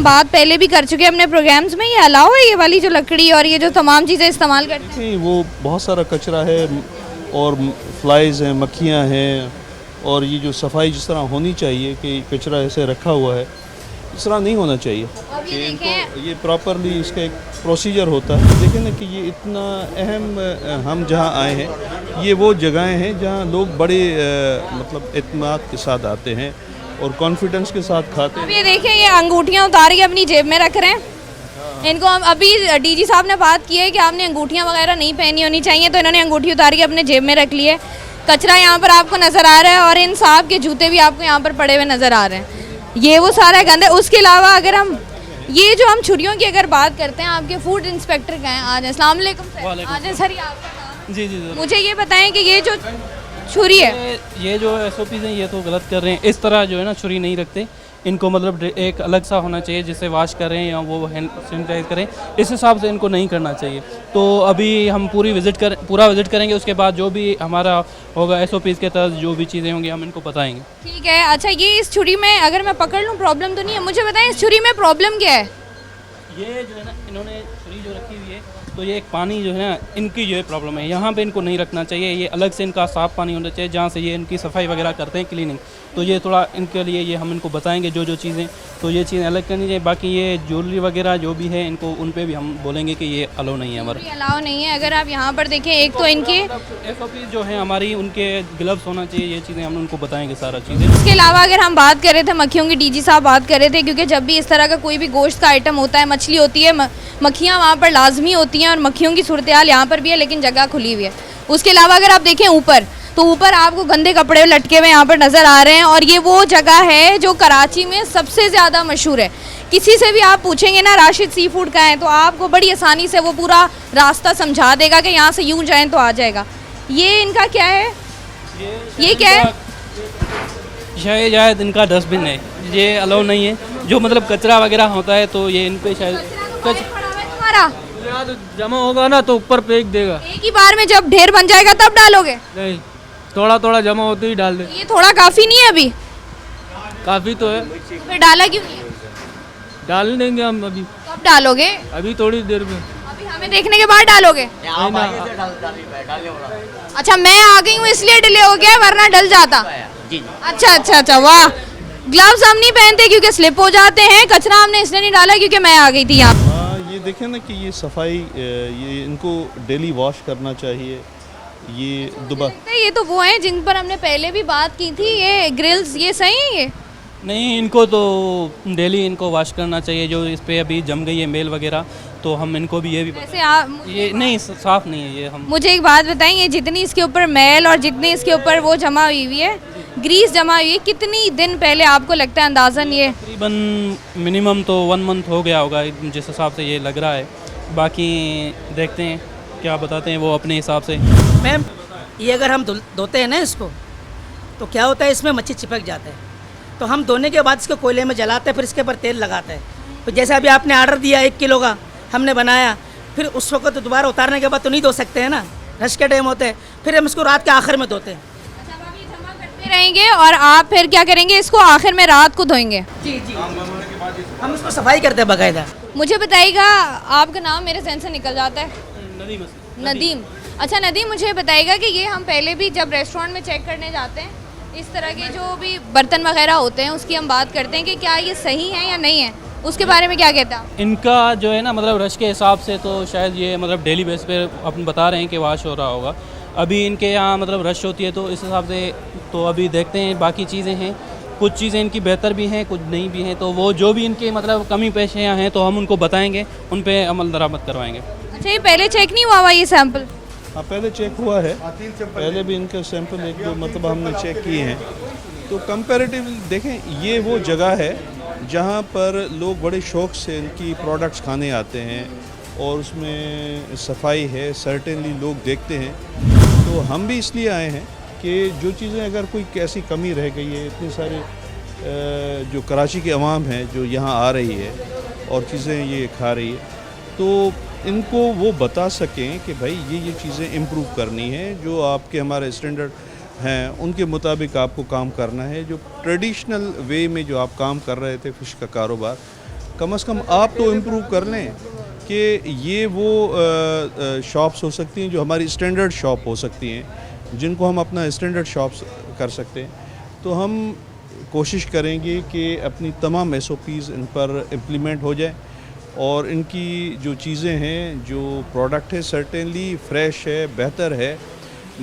बात पहले भी कर चुके हैं अपने प्रोग्राम्स में, ये अलाउ है ये वाली जो लकड़ी और ये जो तमाम चीज़ें इस्तेमाल करते हैं? नहीं, वो बहुत सारा कचरा है और फ्लाइज हैं, मक्खियाँ हैं, और ये जो सफाई जिस तरह होनी चाहिए कि कचरा ऐसे रखा हुआ है, इस तरह नहीं होना चाहिए। अब कि ये इनको देखें, ये प्रॉपरली इसका एक प्रोसीजर होता है। देखें ना कि ये इतना अहम, हम जहाँ आए हैं ये वो जगहें हैं जहाँ लोग बड़े मतलब इत्मीनान के साथ आते हैं और कॉन्फिडेंस के साथ खाते अब हैं। ये देखें, ये अंगूठियाँ उतार के अपनी जेब में रख रहे हैं। इनको हम अभी डीजी साहब ने बात की है कि आपने अंगूठियाँ वगैरह नहीं पहनी होनी चाहिए, तो इन्होंने अंगूठी उतार के अपने जेब में रख ली है। कचरा यहाँ पर आपको नज़र आ रहा है और इन साहब के जूते भी आपको यहाँ पर पड़े हुए नज़र आ रहे हैं। ये वो सारा गंद है। उसके अलावा अगर हम ये जो हम छुरियों की अगर बात करते हैं, आपके फूड इंस्पेक्टर का है आज, अस्सलाम वालेकुम सर। आज सर, ये आपका नाम? जी जी जरूर। मुझे ये बताएं कि ये जो छुरी है, ये जो SOPs हैं ये तो गलत कर रहे हैं। इस तरह जो है ना छुरी नहीं रखते, इनको मतलब एक अलग सा होना चाहिए जिससे वॉश करें या वो हैंड सैनिटाइज करें, इस हिसाब से इनको नहीं करना चाहिए। तो अभी हम पूरा विज़िट करेंगे, उसके बाद जो भी हमारा होगा SOPs के तहत जो भी चीज़ें होंगी हम इनको बताएंगे। ठीक है। अच्छा, ये इस छुरी में अगर मैं पकड़ लूँ प्रॉब्लम तो नहीं है? मुझे बताएं इस छुरी में प्रॉब्लम क्या है? ये जो है ना इन्होंने छुरी जो रखी हुई है, तो ये एक पानी जो है ना इनकी जो है प्रॉब्लम है, यहाँ पे इनको नहीं रखना चाहिए। ये अलग से इनका साफ़ पानी होना चाहिए जहाँ से ये इनकी सफाई वगैरह करते हैं, क्लीनिंग। तो ये थोड़ा इनके लिए ये हम इनको बताएंगे जो चीज़ें, तो ये चीज़ें अलग करनी चाहिए। बाकी ये ज्वेलरी वगैरह जो भी है इनको उन पे भी हम बोलेंगे कि ये अलाउ नहीं है हमारा। ये अलाउ नहीं है। अगर आप यहाँ पर देखें, एक तो इनके SOPs जो है हमारी, उनके ग्लव्स होना चाहिए, ये चीज़ें हम उनको बताएंगे सारा चीज़ें। इसके अलावा अगर हम बात कर रहे थे मक्खियों की, डीजी साहब बात कर रहे थे, क्योंकि जब भी इस तरह का कोई भी गोश्त का आइटम होता है, मछली होती है, मक्खियाँ वहाँ पर लाजमी होती हैं और मक्खियों की सूरत हाल यहाँ पर भी है, लेकिन जगह खुली हुई है। उसके अलावा अगर आप देखें ऊपर, तो ऊपर आपको गंदे कपड़े लटके हुए यहाँ पर नज़र आ रहे हैं, और ये वो जगह है जो कराची में सबसे ज़्यादा मशहूर है। किसी से भी आप पूछेंगे ना राशिद सी फूड का है, तो आपको बड़ी आसानी से वो पूरा रास्ता समझा देगा कि यहाँ से यूँ जाएँ तो आ जाएगा। ये इनका क्या है? ये क्या है? शायद इनका डस्टबिन है, ये अलाउ नहीं है। जो मतलब कचरा वगैरह होता है तो ये इन पे शायद तुम्हारा जमा होगा ना तो ऊपर फेंक देगा। एक ही बार में जब ढेर बन जाएगा तब डालोगे? नहीं, थोड़ा थोड़ा जमा होते ही डाल दे। ये थोड़ा काफ़ी नहीं है अभी? काफ़ी तो है, फिर डाला क्यों नहीं है? डाल देंगे हम अभी। कब डालोगे? अभी थोड़ी देर में। अभी हमें देखने के बाद डालोगे? नहीं ना, अच्छा, मैं आ गई हूँ इसलिए डिले हो गया, वरना डल जाता। अच्छा, वाह। ग्लव्स हम नहीं पहनते क्योंकि स्लिप हो जाते हैं, कचरा हमने इसलिए नहीं डाला क्योंकि मैं आ गई थी यहाँ। ये देखें ना कि ये सफाई, ये इनको डेली वॉश करना चाहिए। ये दोबारा ये तो वो हैं जिन पर हमने पहले भी बात की थी, ये ग्रिल्स, ये सही है? ये नहीं, इनको तो डेली इनको वॉश करना चाहिए। जो इस पे अभी जम गई है मेल वगैरह, तो हम इनको भी ये भी वैसे आप ये नहीं साफ़ नहीं है ये। हम मुझे एक बात बताएं, ये जितनी इसके ऊपर मैल और जितनी इसके ऊपर वो जमा हुई है, ग्रीस जमा हुई है, कितनी दिन पहले आपको लगता है अंदाज़न? ये तकरीबन मिनिमम तो 1 मंथ हो गया होगा जिस हिसाब से ये लग रहा है। बाकी देखते हैं क्या बताते हैं वो अपने हिसाब से। मैम, ये अगर हम धोते हैं ना इसको, तो क्या होता है, इसमें मच्छी चिपक जाता है। तो हम धोने के बाद इसको कोयले में जलाते हैं, फिर इसके ऊपर तेल लगाते हैं। तो जैसे अभी आपने आर्डर दिया 1 किलो का, हमने बनाया, फिर उस वक्त तो दोबारा उतारने के बाद तो नहीं धो सकते हैं ना, रश के टाइम होते हैं, फिर हम इसको रात के आखिर में धोते हैं। रहेंगे और आप फिर क्या करेंगे, इसको आखिर में रात को धोएंगे? जी, हम इसको सफाई करते हैं बाकायदा। मुझे बताइएगा, आपका नाम मेरे जहन से निकल जाता है। नदीम। अच्छा नदीम, मुझे बताइएगा कि ये हम पहले भी जब रेस्टोरेंट में चेक करने जाते हैं, इस तरह के जो भी बर्तन वगैरह होते हैं उसकी हम बात करते हैं कि क्या ये सही है या नहीं है, उसके बारे में क्या कहता है? इनका जो है ना मतलब रश के हिसाब से तो शायद ये मतलब डेली बेस पे अपन बता रहे हैं कि वॉश हो रहा होगा। अभी इनके यहाँ मतलब रश होती है तो इस हिसाब से तो अभी देखते हैं। बाकी चीज़ें हैं, कुछ चीज़ें इनकी बेहतर भी हैं, कुछ नहीं भी हैं, तो वो जो भी इनके मतलब कमी पेशियाँ हैं तो हम उनको बताएंगे, उन पर अमल दरामद करवाएंगे। अच्छा, ये पहले चेक नहीं हुआ ये सैंपल? हाँ, पहले चेक हुआ है। पहले भी इनके सैंपल 1-2 मतलब हमने चेक किए हैं। तो कंपैरेटिवली देखें, ये वो जगह है जहाँ पर लोग बड़े शौक़ से इनकी प्रोडक्ट्स खाने आते हैं और उसमें सफाई है, सर्टेनली लोग देखते हैं। तो हम भी इसलिए आए हैं कि जो चीज़ें अगर कोई कैसी कमी रह गई है, इतने सारे जो कराची के अवाम हैं जो यहाँ आ रही है और चीज़ें ये खा रही है, तो इनको वो बता सकें कि भाई ये चीज़ें इम्प्रूव करनी है, जो आपके हमारे स्टैंडर्ड हैं उनके मुताबिक आपको काम करना है। जो ट्रेडिशनल वे में जो आप काम कर रहे थे फ़िश का कारोबार, कम से कम आप तो इम्प्रूव कर लें कि ये वो शॉप्स हो सकती हैं जो हमारी स्टैंडर्ड शॉप हो सकती हैं, जिनको हम अपना स्टैंडर्ड शॉप्स कर सकते हैं। तो हम कोशिश करेंगे कि अपनी तमाम SOPs इन पर इम्प्लीमेंट हो जाए और इनकी जो चीज़ें हैं, जो प्रोडक्ट है सर्टेनली फ्रेश है, बेहतर है,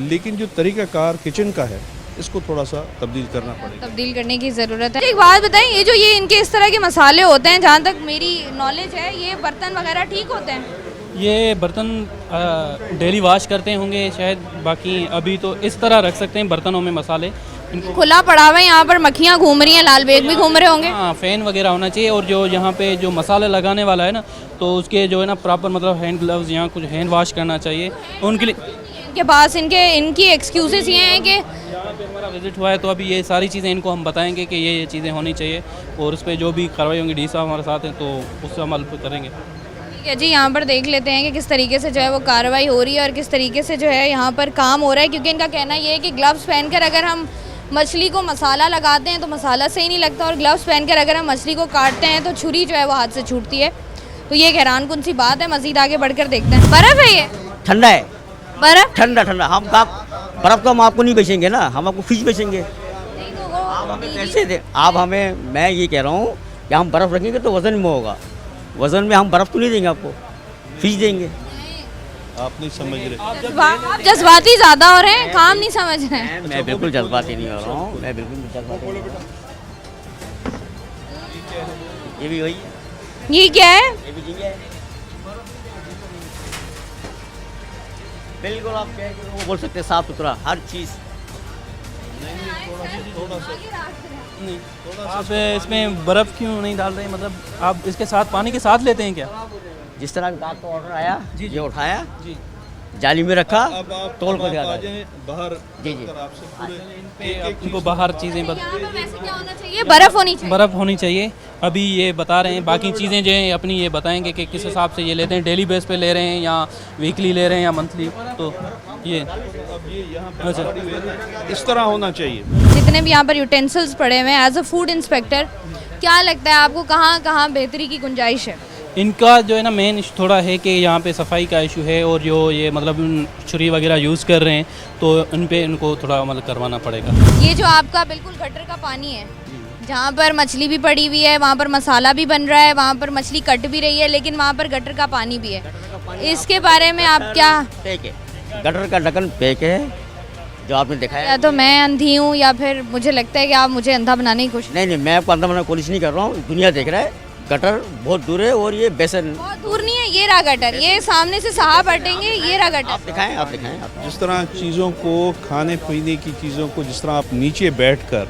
लेकिन जो तरीक़ाकार किचन का है इसको थोड़ा सा तब्दील करना पड़ेगा। तब्दील करने की ज़रूरत है। एक बात बताएं, ये जो ये इनके इस तरह के मसाले होते हैं, जहाँ तक मेरी नॉलेज है, ये बर्तन वगैरह ठीक होते हैं? ये बर्तन डेली वॉश करते होंगे शायद, बाकी अभी तो इस तरह रख सकते हैं बर्तनों में मसाले। इनको खुला पड़ा हुआ है, यहाँ पर मक्खियाँ घूम रही हैं, लाल बेग भी घूम रहे होंगे। हाँ, फ़ैन वगैरह होना चाहिए। और जो यहाँ पे जो मसाले लगाने वाला है ना, तो उसके जो है ना प्रॉपर मतलब हैंड ग्लव्स, यहाँ कुछ हैंड वॉश करना चाहिए उनके लिए। इनके पास इनकी एक्सक्यूजेस ये हैं कि यहाँ पे हमारा विजिट हुआ है, तो अभी ये सारी चीज़ें इनको हम बताएंगे कि ये चीज़ें होनी चाहिए और उस पर जो भी कार्रवाई होंगी, डी साहब हमारे साथ हैं तो उससे अमल करेंगे। ठीक है जी, यहाँ पर देख लेते हैं कि किस तरीके से जो है वो कार्रवाई हो रही है और किस तरीके से जो है यहाँ पर काम हो रहा है। क्योंकि इनका कहना ये है कि ग्लव्स पहनकर अगर हम मछली को मसाला लगाते हैं तो मसाला सही नहीं लगता, और ग्लव्स पहनकर अगर हम मछली को काटते हैं तो छुरी जो है वो हाथ से छूटती है। तो ये एक हैरानकुन सी बात है। मज़ीद आगे बढ़कर देखते हैं। बर्फ़ है ये? ठंडा है, बर्फ़ ठंडा ठंडा। हम बर्फ़ तो हम आपको नहीं बेचेंगे ना, हम आपको फिश बेचेंगे। नहीं तो वो आप हमें पैसे दे, आप हमें, मैं ये कह रहा हूँ कि हम बर्फ़ रखेंगे तो वज़न में होगा, वज़न में हम बर्फ़ तो नहीं देंगे आपको, फिश देंगे। आप नहीं समझ रहे। आप जज्बाती ज़्यादा हो रहे हैं, काम नहीं समझ रहे हैं। मैं बिल्कुल जज्बाती नहीं हो रहा हूँ, मैं बिल्कुल जज्बाती नहीं हो रहा हूँ। ये भी वही है, ये क्या है? ये भी झींगा है। बिल्कुल आप कह के वो बोल सकते हैं साफ सुथरा हर चीज़। नहीं, आप इसमें बर्फ़ क्यों नहीं डाल रहे हैं? मतलब आप इसके साथ पानी के साथ लेते हैं क्या? जिस तरह का आपका ऑर्डर आया जी, ये उठाया, जी, जाली में रखा, अब आप तोल को अब दिया आप आ था। जाएं बाहर, जी, जी। अगर आपसे पूरे इनको बाहर चीज़ें यहाँ पर वैसे क्या होना चाहिए? बर्फ़ होनी चाहिए। बर्फ़ होनी चाहिए। अभी ये बता रहे हैं, बाकी चीज़ें जो हैं अपनी ये बताएंगे कि किस हिसाब से ये लेते हैं, डेली बेस पे ले रहे हैं या वीकली ले रहे हैं या मंथली। तो ये अब ये यहाँ पे अच्छा। बड़ी वेल है, इस तरह होना चाहिए। जितने भी यहाँ पर यूटेंसिल्स पड़े हुए हैं, एज अ फूड इंस्पेक्टर क्या लगता है आपको, कहाँ कहाँ बेहतरी की गुंजाइश है? इनका जो है ना मेन थोड़ा है कि यहाँ पे सफाई का इशू है, और जो ये मतलब छुरी वगैरह यूज़ कर रहे हैं तो उन पे इनको थोड़ा मतलब करवाना पड़ेगा। ये जो आपका बिल्कुल गटर का पानी है, जहाँ पर मछली भी पड़ी हुई है, वहाँ पर मसाला भी बन रहा है, वहाँ पर मछली कट भी रही है, लेकिन वहाँ पर गटर का पानी भी है, इसके बारे में आप क्या? पैक है, गटर का ढक्कन पैक है जो आपने दिखाया। या तो मैं अंधी हूँ या फिर मुझे लगता है कि आप मुझे अंधा बनाने की कोशिश। नहीं, मैं आपको अंदर बनाने की कोशिश नहीं कर रहा हूँ, दुनिया देख रहा है। गटर बहुत दूर है और ये बेसन बहुत दूर नहीं है, ये रहा गटर, ये सामने से साहब हटेंगे, ये रहा गटर। आप दिखाएं, आप दिखाएं आप। जिस तरह चीज़ों को, खाने पीने की चीज़ों को जिस तरह आप नीचे बैठकर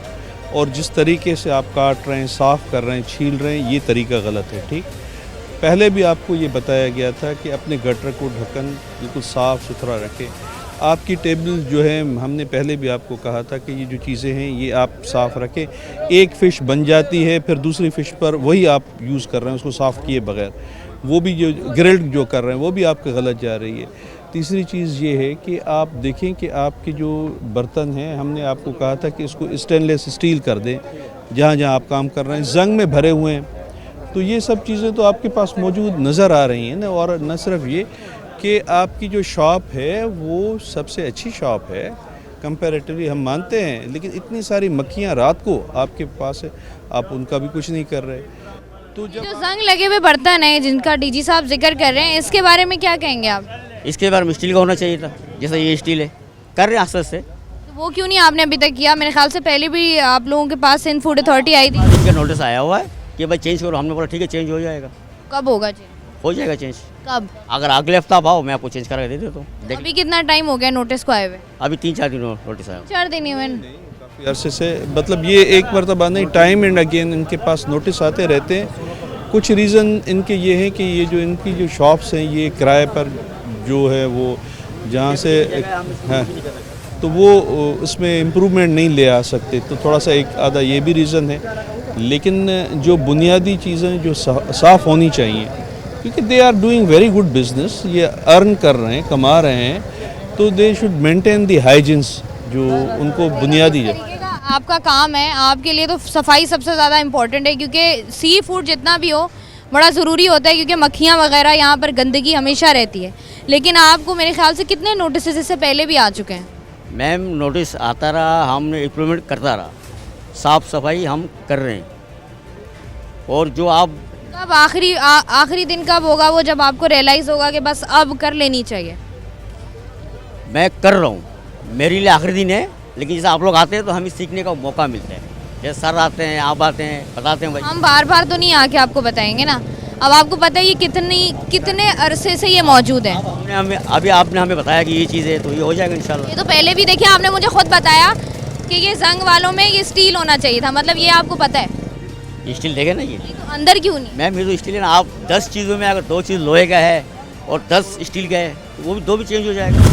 और जिस तरीके से आप काट रहे हैं, साफ़ कर रहे हैं, छील रहे हैं, ये तरीका गलत है। ठीक, पहले भी आपको ये बताया गया था कि अपने गटर को ढक्कन बिल्कुल साफ़ सुथरा रखें। आपकी टेबल जो है, हमने पहले भी आपको कहा था कि ये जो चीज़ें हैं ये आप साफ़ रखें। एक फ़िश बन जाती है, फिर दूसरी फ़िश पर वही आप यूज़ कर रहे हैं उसको साफ़ किए बगैर, वो भी जो ग्रिल्ड जो कर रहे हैं वो भी आपके गलत जा रही है। तीसरी चीज़ ये है कि आप देखें कि आपके जो बर्तन हैं, हमने आपको कहा था कि इसको स्टेनलेस स्टील कर दें जहाँ जहाँ आप काम कर रहे हैं, जंग में भरे हुए हैं। तो ये सब चीज़ें तो आपके पास मौजूद नज़र आ रही हैं ना। और न सिर्फ ये कि आपकी जो शॉप है वो सबसे अच्छी शॉप है कंपैरेटिवली, हम मानते हैं, लेकिन इतनी सारी मक्खियाँ रात को आपके पास है, आप उनका भी कुछ नहीं कर रहे। तो जब जो जंग लगे हुए बर्तन हैं जिनका डीजी साहब जिक्र कर रहे हैं, इसके बारे में क्या कहेंगे आप? इसके बारे में स्टील का होना चाहिए था, जैसा ये स्टील है, कर रहे हैं आस्ते से। तो वो क्यों नहीं आपने अभी तक किया? मेरे ख्याल से पहले भी आप लोगों के पास सिंध फूड अथॉरिटी आई थी। इनका नोटिस आया हुआ है कि भाई चेंज करो, हमने बोला ठीक है चेंज हो जाएगा। कब होगा चेंज? हो जाएगा चेंज, कब? अगर अगले हफ्ता आप आओ मैं आपको चेंज करा के दे देता हूँ। देखिए अभी कितना टाइम हो गया नोटिस को आए हुए? अभी 3-4 दिन नोटिस आया। 4 दिन ही हुए। काफ़ी अरसे से, मतलब ये एक मरतबा नहीं, टाइम एंड अगेन इनके पास नोटिस आते रहते हैं। कुछ रीज़न इनके ये हैं कि ये जो इनकी जो शॉप्स हैं ये किराए पर जो है वो जहाँ से है तो वो उसमें इम्प्रूवमेंट नहीं ले आ सकते, तो थोड़ा सा एक आधा ये भी रीज़न है। लेकिन जो बुनियादी चीज़ें जो साफ़ होनी चाहिए, क्योंकि they are doing very good business, ये अर्न कर रहे हैं, कमा रहे हैं, तो they should maintain the hygienes जो उनको बुनियादी है। आपका काम है, आपके लिए तो सफाई सबसे ज़्यादा इम्पोर्टेंट है, क्योंकि सी फूड जितना भी हो बड़ा ज़रूरी होता है क्योंकि मक्खियाँ वगैरह यहाँ पर गंदगी हमेशा रहती है। लेकिन आपको मेरे ख्याल से कितने नोटिस इससे पहले भी आ चुके हैं? मैम नोटिस आता रहा, हमने इम्प्लीमेंट करता रहा, साफ़ सफाई हम कर रहे हैं। और जो आप कब आखिरी दिन कब होगा वो जब आपको रियलाइज़ होगा कि बस अब कर लेनी चाहिए? मैं कर रहा हूँ, मेरे लिए आखिरी दिन है, लेकिन जैसे आप लोग आते हैं तो हमें सीखने का मौका मिलता है। जैसे सर आते हैं, आप आते हैं, बताते हैं भाई। हम बार बार तो नहीं आके आपको बताएंगे ना। अब आपको पता है ये कितने अरसे से ये मौजूद है। अभी आपने हमें बताया कि ये चीज़ है तो ये हो जाएगा इंशाल्लाह। ये तो पहले भी देखिए, आपने मुझे खुद बताया कि ये जंग वालों में ये स्टील होना चाहिए था, मतलब ये आपको पता है। स्टील देखे ना ये तो अंदर क्यों नहीं? मैम ये तो स्टील है ना। आप 10 चीज़ों में अगर 2 चीज़ लोहे का है और 10 स्टील का है तो वो भी 2 भी चेंज हो जाएगा।